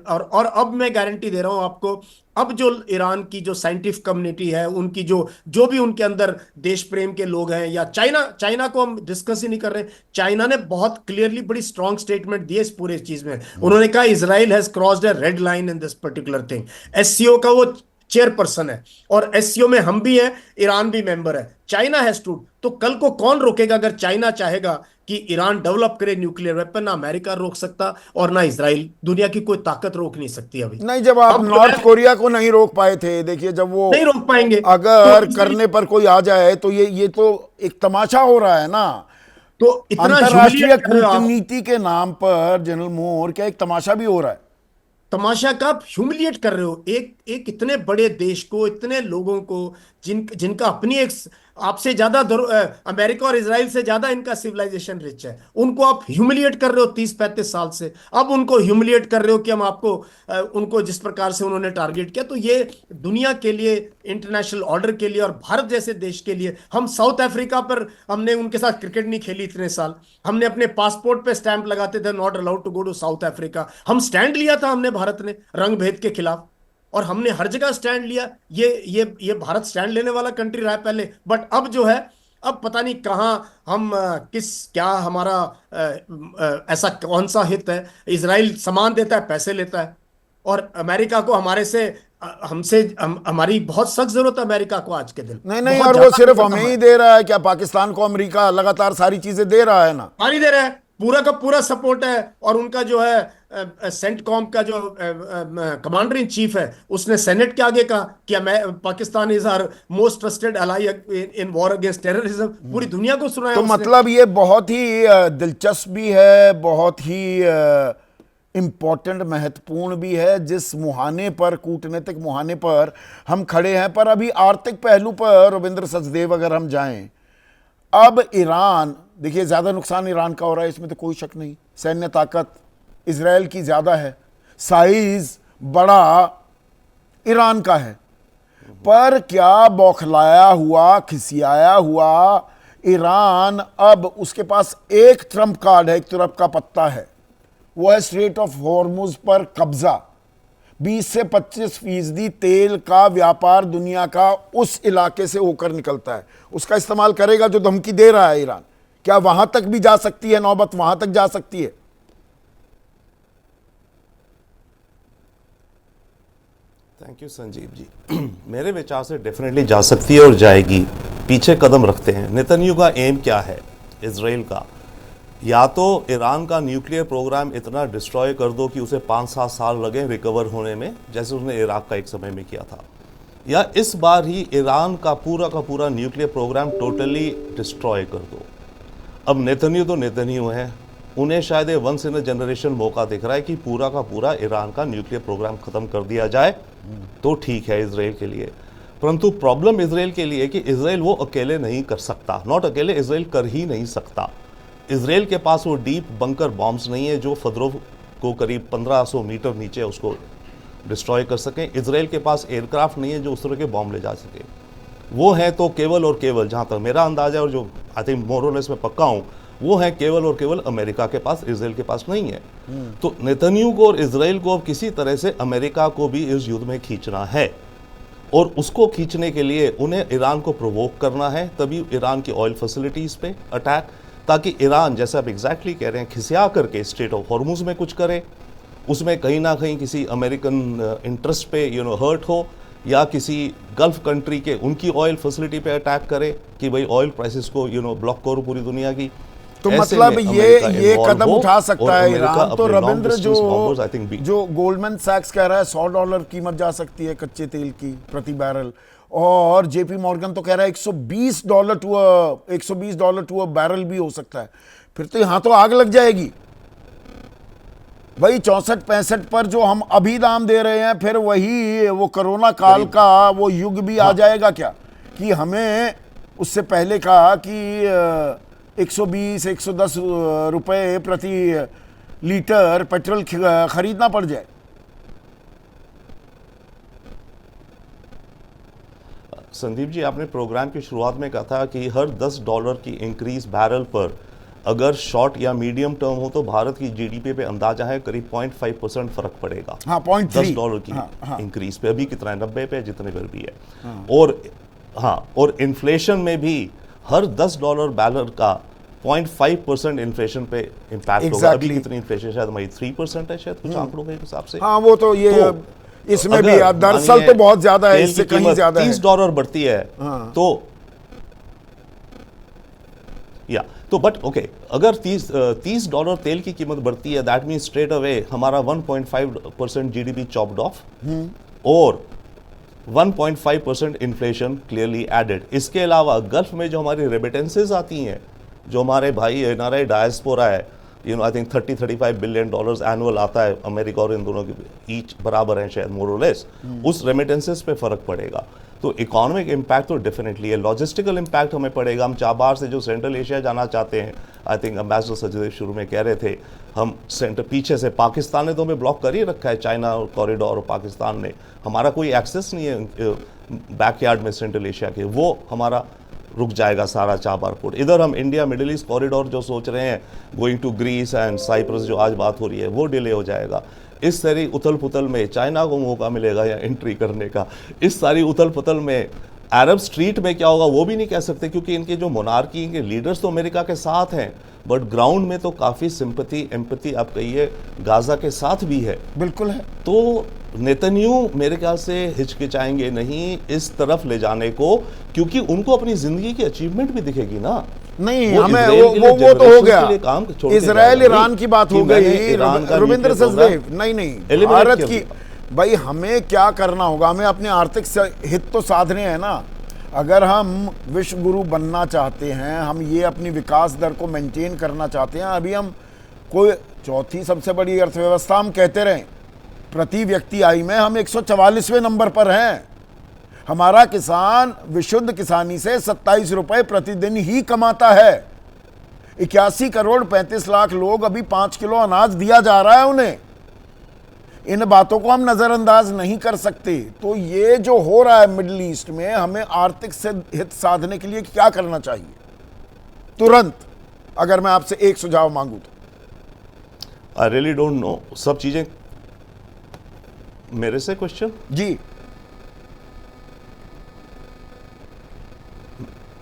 और अब मैं गारंटी दे रहा हूं आपको, अब जो ईरान की जो साइंटिफिक कम्युनिटी है, उनकी जो भी उनके अंदर देश प्रेम के लोग हैं, या चाइना को हम डिस्कस ही नहीं कर रहे। चाइना ने बहुत क्लियरली बड़ी स्ट्रॉन्ग स्टेटमेंट दी है इस पूरे चीज में। उन्होंने कहा Israel has crossed a red line in this particular thing. SCO का वो चेयरपर्सन है, और एससीओ में हम भी हैं, ईरान भी मेंबर है। चाइना हैज टू, तो कल को कौन रोकेगा? अगर चाइना चाहेगा कि ईरान डेवलप करे न्यूक्लियर वेपन, ना अमेरिका रोक सकता और ना इसराइल, दुनिया की कोई ताकत रोक नहीं सकती अभी। नहीं, जब आप अब नॉर्थ कोरिया को नहीं रोक पाए थे, देखिए जब वो नहीं रोक पाएंगे, अगर तो करने पर कोई आ जाए तो ये तो एक तमाशा हो रहा है ना। तो इतना अंतरराष्ट्रीय humiliate कर रहे हो आप। कूटनीति के नाम पर जनरल मोर, क्या एक तमाशा भी हो रहा है? तमाशा का आप ह्यूमिलिएट कर रहे हो एक इतने बड़े देश को, इतने लोगों को, जिनका अपनी एक, आपसे ज्यादा अमेरिका और इजराइल से ज्यादा इनका सिविलाइजेशन रिच है, उनको आप ह्यूमिलिएट कर रहे हो 30-35 साल से। अब उनको ह्यूमिलिएट कर रहे हो कि हम आपको उनको जिस प्रकार से उन्होंने टारगेट किया, तो ये दुनिया के लिए, इंटरनेशनल ऑर्डर के लिए और भारत जैसे देश के लिए। हम साउथ अफ्रीका पर हमने उनके साथ क्रिकेट नहीं खेली इतने साल, हमने अपने पासपोर्ट पे स्टैंप लगाते थे not allowed to go to South Africa. हम स्टैंड लिया था हमने, भारत ने, रंग भेद के खिलाफ, और हमने हर जगह स्टैंड लिया। ये भारत स्टैंड लेने वाला कंट्री रहा है पहले, बट अब जो है, अब पता नहीं कहां हम क्या हमारा ऐसा कौन सा हित है। इजराइल सामान देता है, पैसे लेता है, और अमेरिका को हमारी बहुत सख्त जरूरत है अमेरिका को आज के दिन। नहीं, और वो सिर्फ हमें ही दे रहा है क्या? पाकिस्तान को अमेरिका लगातार सारी चीजें दे रहा है ना? पानी दे रहा है, पूरा का पूरा सपोर्ट है। और उनका जो है सेंटकॉम का जो कमांडर इन चीफ है, उसने सेनेट के आगे कहा कि Pakistan is our most trusted ally in war against terrorism. पूरी दुनिया को सुनाया तो उसने। मतलब ये बहुत ही दिलचस्प भी है, बहुत ही इंपॉर्टेंट, महत्वपूर्ण भी है, जिस मुहाने पर, कूटनीतिक मुहाने पर हम खड़े हैं। पर अभी आर्थिक पहलू पर रविंद्र सचदेव अगर हम जाएं, अब ईरान, देखिए ज्यादा नुकसान ईरान का हो रहा है, इसमें तो कोई शक नहीं। सैन्य ताकत इजराइल की ज्यादा है, साइज बड़ा ईरान का है, पर क्या बौखलाया हुआ, खिसियाया हुआ ईरान अब उसके पास एक ट्रम्प कार्ड है, एक तरफ का पत्ता है, वो है स्ट्रेट ऑफ हॉर्मुज पर कब्जा। 20 से 25% तेल का व्यापार दुनिया का उस इलाके से होकर निकलता है, उसका इस्तेमाल करेगा जो धमकी दे रहा है ईरान। क्या वहां तक भी जा सकती है नौबत? वहां तक जा सकती है? Thank you Sanjeev ji. मेरे विचार से डेफिनेटली जा सकती है और जाएगी। पीछे कदम रखते हैं। नेतन्याहू का एम क्या है इजराइल का? या तो ईरान का न्यूक्लियर प्रोग्राम इतना डिस्ट्रॉय कर दो कि उसे 5-7 साल लगे रिकवर होने में, जैसे उसने इराक का एक समय में किया था, या इस बार ही ईरान का पूरा न्यूक्लियर प्रोग्राम टोटली डिस्ट्रॉय कर दो। अब नेतन्याहू तो नेतन्याहू है, उन्हें शायद ये वंस इन अ जनरेशन मौका दिख रहा है कि पूरा का पूरा ईरान का न्यूक्लियर प्रोग्राम खत्म कर दिया जाए, तो ठीक है इजराइल के लिए। परंतु प्रॉब्लम इजराइल के लिए कि इजराइल वो अकेले नहीं कर सकता, नॉट अकेले, इजराइल कर ही नहीं सकता। इजराइल के पास वो डीप बंकर बॉम्ब्स नहीं है जो फदरोव को करीब 1500 मीटर नीचे उसको डिस्ट्रॉय कर सकें। इजराइल के पास एयरक्राफ्ट नहीं है जो उस तरह के बॉम्ब ले जा सके। वो है तो केवल और केवल, जहाँ तक मेरा अंदाजा है और जो आई थिंक मोर और लेस में पक्का हूँ, वो है केवल और केवल अमेरिका के पास, इजराइल के पास नहीं है। तो नेतन्याहू को और इजराइल को अब किसी तरह से अमेरिका को भी इस युद्ध में खींचना है, और उसको खींचने के लिए उन्हें ईरान को प्रोवोक करना है, तभी ईरान की ऑयल फैसिलिटीज़ पे अटैक, ताकि ईरान, जैसे आप एग्जैक्टली कह रहे हैं, खिसिया करके स्ट्रेट ऑफ हॉर्मुज में कुछ करे, उसमें कहीं ना कहीं किसी अमेरिकन इंटरेस्ट पे हर्ट हो, या किसी गल्फ कंट्री के उनकी ऑयल फैसिलिटी पे अटैक करे कि भाई ऑयल प्राइसेस को ब्लॉक करो पूरी दुनिया की। तो मतलब ये कदम उठा सकता है ईरान। तो रविंद्र, जो गोल्डमैन सैक्स कह रहा है $100 कीमत जा सकती है कच्चे तेल की प्रति बैरल, और जेपी मॉर्गन तो कह रहा है $120 टू अ बैरल भी हो सकता है। फिर तो यहां तो आग लग जाएगी भाई। 64-65 पर जो हम अभी दाम दे रहे हैं, फिर वही वो कोरोना काल का वो युग भी आ जाएगा क्या, कि हमें उससे पहले कहा कि 120-110 रुपए प्रति लीटर पेट्रोल खरीदना पड़ जाए। संदीप जी, आपने प्रोग्राम की शुरुआत में कहा था कि हर $10 की इंक्रीज बैरल पर अगर शॉर्ट या मीडियम टर्म हो तो भारत की जीडीपी पे अंदाजा है करीब 0.5% फर्क पड़ेगा। हाँ, $10 की इंक्रीज पे। अभी कितना है, 90 पे, जितने पर भी है। और इन्फ्लेशन में भी हर $10 बैरल का 0.5% इन्फ्लेशन पे इम्पैक्ट होगा। अभी कितनी इन्फ्लेशन, शायद हमारी 3% है शायद कुछ आंकड़ों के हिसाब से। हाँ, वो तो ये इसमें भी दरअसल तो बहुत ज्यादा है, इससे कहीं ज्यादा है। $30 बढ़ती है तो तो बट ओके, अगर $30 तेल की कीमत बढ़ती है, दैट मीन्स स्ट्रेट अवे हमारा 1.5% जीडीपी चॉप्ड ऑफ और 1.5% इन्फ्लेशन क्लियरली एडेड। इसके अलावा गल्फ में जो हमारी रेमिटेंसेज आती हैं, जो हमारे भाई एनआरआई डायस्पोरा है, I think 30-35 billion dollars annual आता है, अमेरिका और इन दोनों की ईच बराबर हैं शायद मोर और लेस, उस रेमिटेंसेस पे फर्क पड़ेगा। तो इकोनॉमिक इम्पैक्ट तो डेफिनेटली है, लॉजिस्टिकल इम्पैक्ट हमें पड़ेगा। हम चाबार से जो सेंट्रल एशिया जाना चाहते हैं, आई थिंक अम्बेसडर सचदेव शुरू में कह रहे थे, हम सेंटर पीछे से पाकिस्तान ने तो हमें ब्लॉक कर ही रखा है, चाइना कॉरिडोर और पाकिस्तान ने, हमारा कोई एक्सेस नहीं है बैकयार्ड में सेंट्रल एशिया के, वो हमारा रुक जाएगा सारा चाबार पोर्ट। इधर हम इंडिया मिडिल ईस्ट कॉरिडोर जो सोच रहे हैं, going to Greece and Cyprus जो आज बात हो रही है, वो डिले हो जाएगा। इस सारी उथल पुथल में चाइना को मौका मिलेगा या एंट्री करने का, इस सारी उथल पुथल में अरब स्ट्रीट में क्या होगा वो भी नहीं कह सकते, क्योंकि इनके जो मोनार्की के लीडर्स तो अमेरिका के साथ हैं, बट ग्राउंड में तो काफ़ी सिंपैथी एम्पैथी आप कहिए गाजा के साथ भी है। बिल्कुल है। तो नेतन्याहू मेरे ख्याल से हिचकिचाएंगे नहीं इस तरफ ले जाने को, क्योंकि उनको अपनी जिंदगी की अचीवमेंट भी दिखेगी ना। नहीं, हमें वो तो हो गया, इजराइल ईरान की बात हो गई, रविंद्र सचदेव। नहीं, भारत की भाई हमें क्या करना होगा, हमें अपने आर्थिक हित तो साधने हैं ना। अगर हम विश्व गुरु बनना चाहते हैं, हम ये अपनी विकास दर को मेंटेन करना चाहते हैं, अभी हम कोई चौथी सबसे बड़ी अर्थव्यवस्था हम कहते रहें, प्रति व्यक्ति आय में हम 144वें नंबर पर हैं। हमारा किसान विशुद्ध किसानी से 27 रुपए प्रतिदिन ही कमाता है। 81 करोड़ 35 लाख लोग, अभी 5 किलो अनाज दिया जा रहा है उन्हें। इन बातों को हम नजरअंदाज नहीं कर सकते। तो ये जो हो रहा है मिडिल ईस्ट में, हमें आर्थिक से हित साधने के लिए क्या करना चाहिए तुरंत, अगर मैं आपसे एक सुझाव मांगू तो? आई रियली डोंट नो, सब चीजें मेरे से क्वेश्चन जी।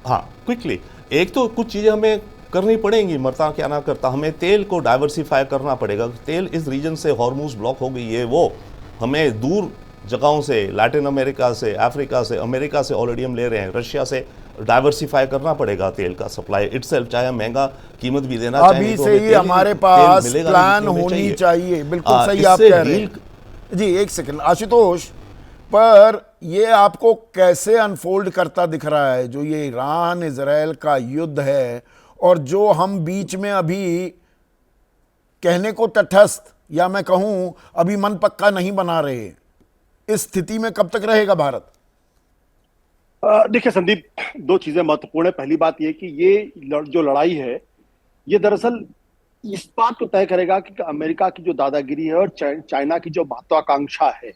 हाँ, क्विकली, एक तो कुछ चीजें हमें करनी पड़ेंगी, मरता क्या ना करता, हमें तेल को डाइवर्सिफाई करना पड़ेगा। तेल इस रीजन से हॉर्मूज ब्लॉक हो गई है, वो हमें दूर जगहों से, लैटिन अमेरिका से, अफ्रीका से, अमेरिका से ऑलरेडी हम ले रहे हैं, रशिया से डाइवर्सिफाई करना पड़ेगा तेल का सप्लाई इटसेल्फ, चाहे महंगा कीमत भी देना चाहिए। अभी से ही हमारे पास प्लान होनी चाहिए। बिल्कुल सही आप कह रहे हैं जी। एक सेकंड आशुतोष, पर ये आपको कैसे अनफोल्ड करता दिख रहा है, जो ये ईरान इजराइल का युद्ध है, और जो हम बीच में अभी कहने को तटस्थ, या मैं कहूं अभी मन पक्का नहीं बना रहे, इस स्थिति में कब तक रहेगा भारत? देखिए संदीप, दो चीजें महत्वपूर्ण है। पहली बात यह कि ये जो लड़ाई है, ये दरअसल इस बात को तय करेगा कि अमेरिका की जो दादागिरी है और चाइना की जो महत्वाकांक्षा है,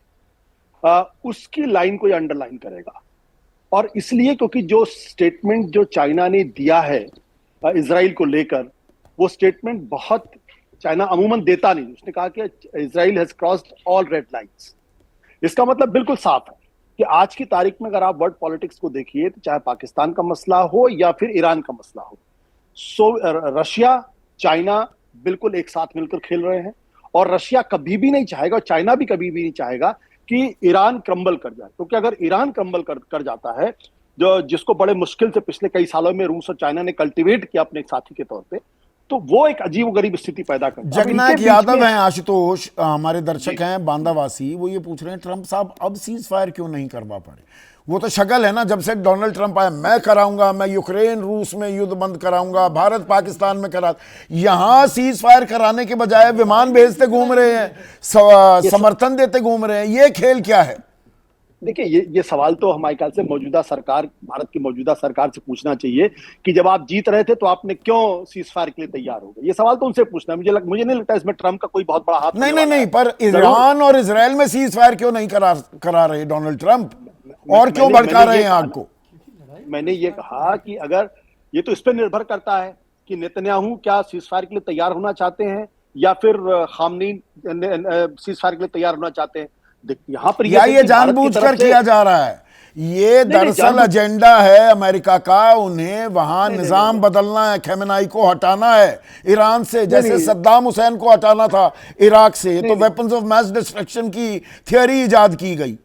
उसकी लाइन को ये अंडरलाइन करेगा। और इसलिए क्योंकि जो स्टेटमेंट जो चाइना ने दिया है इजराइल को लेकर, वो स्टेटमेंट बहुत चाइना अमूमन देता नहीं। उसने कहा कि Israel has crossed all red lines. इसका मतलब बिल्कुल साफ है कि आज की तारीख में अगर आप वर्ल्ड पॉलिटिक्स को देखिए, तो चाहे पाकिस्तान का मसला हो या फिर ईरान का मसला हो, रशिया चाइना बिल्कुल एक साथ मिलकर खेल रहे हैं। और रशिया कभी भी नहीं चाहेगा, और चाइना भी कभी भी नहीं चाहेगा कि ईरान क्रम्बल कर जाए, क्योंकि अगर ईरान क्रम्बल कर जाता है, जो जिसको बड़े मुश्किल से पिछले कई सालों में रूस और चाइना ने कल्टीवेट किया अपने साथी के तौर पे, तो वो एक अजीबोगरीब स्थिति पैदा करता है। जगन्नाथ यादव हैं आशुतोष, हमारे दर्शक हैं बांदावासी, वो ये पूछ रहे हैं ट्रंप साहब अब सीज फायर क्यों नहीं करवा पा रहे? वो तो शक्ल है ना, जब से डोनाल्ड ट्रंप आया, मैं कराऊंगा, मैं यूक्रेन रूस में युद्ध बंद कराऊंगा, भारत पाकिस्तान में करा, यहां सीज फायर कराने के बजाय विमान भेजते घूम रहे हैं, समर्थन देते घूम रहे हैं। ये खेल क्या है? देखिए, ये सवाल तो हमारे ख्याल से मौजूदा सरकार, भारत की मौजूदा सरकार से पूछना चाहिए कि जब आप जीत रहे थे तो आपने क्यों सीज फायर के लिए तैयार हो गए। ये सवाल तो उनसे पूछना है। मुझे नहीं लगता इसमें ट्रंप का कोई बहुत बड़ा हाथ नहीं, पर ईरान और इजराइल में सीज फायर क्यों नहीं करा रहे डोनाल्ड ट्रंप, और क्यों भड़का रहे हैं आग को? मैंने ये कहा कि अगर ये तो इस पर निर्भर करता है कि नेतन्याहू क्या सीज फायर के लिए तैयार होना चाहते हैं या फिर खामनेई सीज फायर के लिए तैयार होना चाहते हैं। यहाँ पर ये जानबूझकर किया जा रहा है, ये दरअसल एजेंडा है अमेरिका का, उन्हें वहां निजाम बदलना है, खेमेनाई को हटाना है ईरान से, जैसे सद्दाम हुसैन को हटाना था इराक से, तो वेपन्स ऑफ मैस डिस्ट्रक्शन की थियोरी इजाद की गई।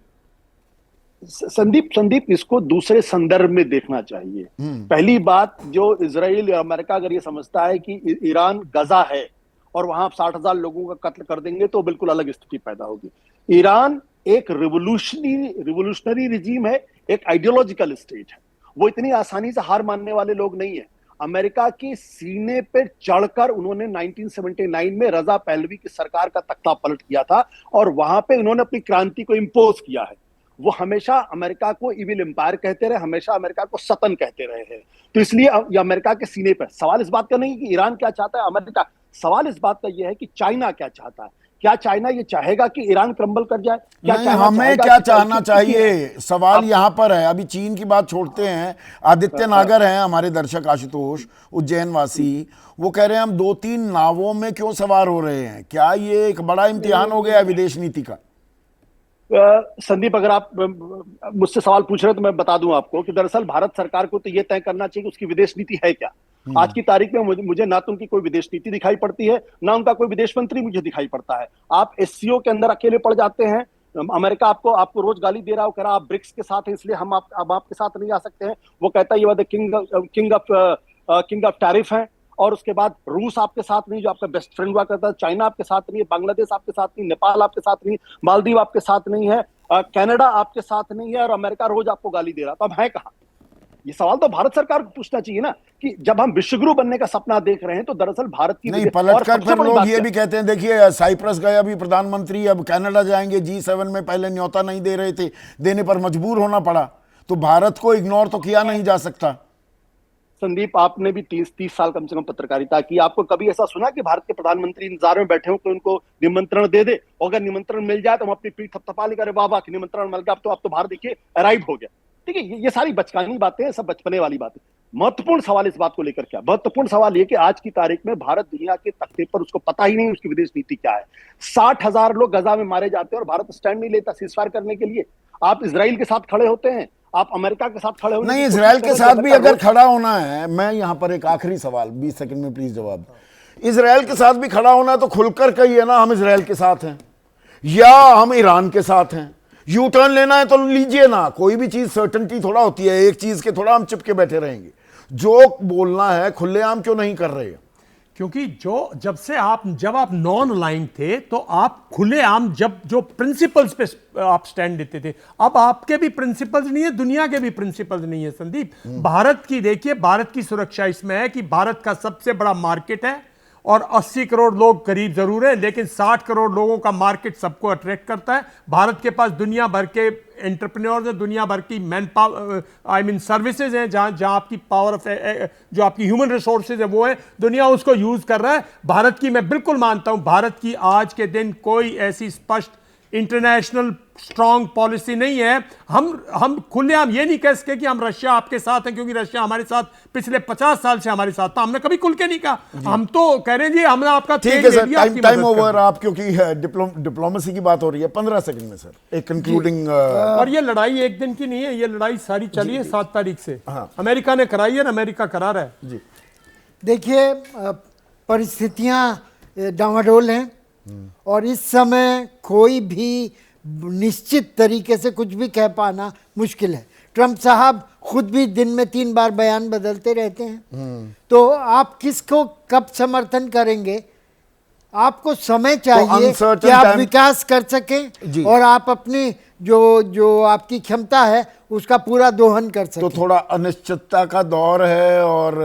संदीप इसको दूसरे संदर्भ में देखना चाहिए। पहली बात, जो इजराइल या अमेरिका अगर ये समझता है कि ईरान गजा है और वहां 60,000 लोगों का कत्ल कर देंगे तो बिल्कुल अलग स्थिति पैदा होगी। ईरान एक रिवोल्यूशनरी रिजीम है, एक आइडियोलॉजिकल स्टेट है। वो इतनी आसानी से हार मानने वाले लोग नहीं है। अमेरिका के सीने पे चढ़कर उन्होंने 1979 में रजा पहलवी की सरकार का तख्ता पलट किया था और वहां पे उन्होंने अपनी क्रांति को इंपोज किया है। वो हमेशा अमेरिका को इविल एम्पायर कहते रहे, हमेशा अमेरिका को सतन कहते रहे हैं। तो इसलिए ये अमेरिका के सीने पर सवाल इस बात का नहीं कि ईरान क्या चाहता है, अमेरिका, सवाल इस बात का यह है कि चाइना क्या चाहता है। क्या चाइना ये चाहेगा कि ईरान क्रम्बल कर जाए? क्या नहीं, हमें क्या चाहना चाहिए, सवाल यहां पर है। अभी चीन की बात छोड़ते हैं, आदित्य नागर हैं हमारे दर्शक आशुतोष, उज्जैन वासी, वो कह रहे हैं हम 2-3 नावों में क्यों सवार हो रहे हैं, क्या ये एक बड़ा इम्तिहान हो गया विदेश नीति का? संदीप, अगर आप मुझसे सवाल पूछ रहे हैं तो मैं बता दूं आपको कि दरअसल भारत सरकार को तो यह तय करना चाहिए कि उसकी विदेश नीति है क्या। आज की तारीख में मुझे ना तो उनकी कोई विदेश नीति दिखाई पड़ती है, ना उनका कोई विदेश मंत्री मुझे दिखाई पड़ता है। आप एससीओ के अंदर अकेले पड़ जाते हैं। अमेरिका आपको रोज गाली दे रहा हो, कह रहा आप ब्रिक्स के साथ हैं इसलिए हम आपके साथ नहीं आ सकते हैं। वो कहता है ये वादे किंग ऑफ टैरिफ है। और उसके बाद रूस आपके साथ नहीं, जो आपका बेस्ट फ्रेंड हुआ करता है, चाइना आपके साथ नहीं है, बांग्लादेश आपके साथ नहीं, नेपाल आपके साथ नहीं, मालदीव आपके साथ नहीं है, कनाडा आपके साथ नहीं है, और अमेरिका रोज आपको गाली दे रहा। तो अब है कहां? ये सवाल तो भारत सरकार को पूछना चाहिए ना कि जब हम विश्वगुरु बनने का सपना देख रहे हैं तो दरअसल भारत की नहीं, पलटकर फिर लोग ये भी कहते हैं, देखिए साइप्रस गए अभी प्रधानमंत्री, अब कनाडा जाएंगे, G7 में पहले न्योता नहीं दे रहे थे, देने पर मजबूर होना पड़ा। तो भारत को इग्नोर तो किया नहीं जा सकता। संदीप, आपने भी 30 साल कम से कम पत्रकारिता की, आपको कभी ऐसा सुना कि भारत के प्रधानमंत्री इंतजार में बैठे हो कि उनको निमंत्रण दे दे, और अगर निमंत्रण मिल जाए तो हम अपनी पीठ थपथपा ले करे, वाह वाह कि निमंत्रण मिल गया, अब तो बाहर देखिए अराइव हो गया। ठीक है, ये सारी बचकानी बातें हैं, सब बचपने वाली बातें। महत्वपूर्ण सवाल इस बात को लेकर क्या, महत्वपूर्ण सवाल ये कि आज की तारीख में भारत दुनिया के तख्ते पर, उसको पता ही नहीं उसकी विदेश नीति क्या है। 60,000 लोग गजा में मारे जाते हैं और भारत स्टैंड नहीं लेता सीजफायर करने के लिए। आप इजराइल के साथ खड़े होते हैं, आप अमेरिका के साथ खड़े हो नहीं, इजराइल के साथ भी अगर खड़ा होना है, मैं यहां पर एक आखिरी सवाल 20 सेकंड में प्लीज जवाब। इजराइल के साथ भी खड़ा होना है तो खुलकर कहिए ना, हम इजराइल के साथ हैं या हम ईरान के साथ हैं। यू टर्न लेना है तो लीजिए ना, कोई भी चीज सर्टेनिटी थोड़ा होती है, एक चीज के थोड़ा हम चिपके बैठे रहेंगे। जो बोलना है खुलेआम क्यों नहीं कर रहे? क्योंकि जब आप नॉन अलाइन थे तो आप खुलेआम जो प्रिंसिपल्स पे आप स्टैंड लेते थे, अब आपके भी प्रिंसिपल्स नहीं है, दुनिया के भी प्रिंसिपल्स नहीं है। संदीप, भारत की देखिए, भारत की सुरक्षा इसमें है कि भारत का सबसे बड़ा मार्केट है और 80 करोड़ लोग करीब जरूर है, लेकिन 60 करोड़ लोगों का मार्केट सबको अट्रैक्ट करता है। भारत के पास दुनिया भर के एंटरप्रेन्योर्स हैं, दुनिया भर की मैन पावर सर्विसेज हैं, जहां आपकी पावर ऑफ जो आपकी ह्यूमन रिसोर्सेज है वो है, दुनिया उसको यूज कर रहा है। भारत की मैं बिल्कुल मानता हूं, भारत की आज के दिन कोई ऐसी स्पष्ट इंटरनेशनल स्ट्रांग पॉलिसी नहीं है। हम खुलेआम ये नहीं कह सके कि हम रशिया आपके साथ हैं, क्योंकि रशिया हमारे साथ पिछले 50 साल से हमारे साथ था, हमने कभी खुल के नहीं कहा। हम तो कह रहे हैं जी हमने आपका ठीक है सर, टाइम ओवर। आप क्योंकि डिप्लोमेसी की बात हो रही है, 15 सेकंड में सर एक कंक्लूडिंग। और ये लड़ाई एक दिन की नहीं है, ये लड़ाई सारी चली है 7 तारीख से। अमेरिका ने कराई है, अमेरिका करा रहा है जी। देखिए, परिस्थितियां डामाडोल हैं और इस समय कोई भी निश्चित तरीके से कुछ भी कह पाना मुश्किल है। ट्रंप साहब खुद भी दिन में 3 बार बयान बदलते रहते हैं, तो आप किसको कब समर्थन करेंगे? आपको समय चाहिए कि आप विकास कर सकें और आप अपनी जो आपकी क्षमता है उसका पूरा दोहन कर सकें। तो थोड़ा अनिश्चितता का दौर है और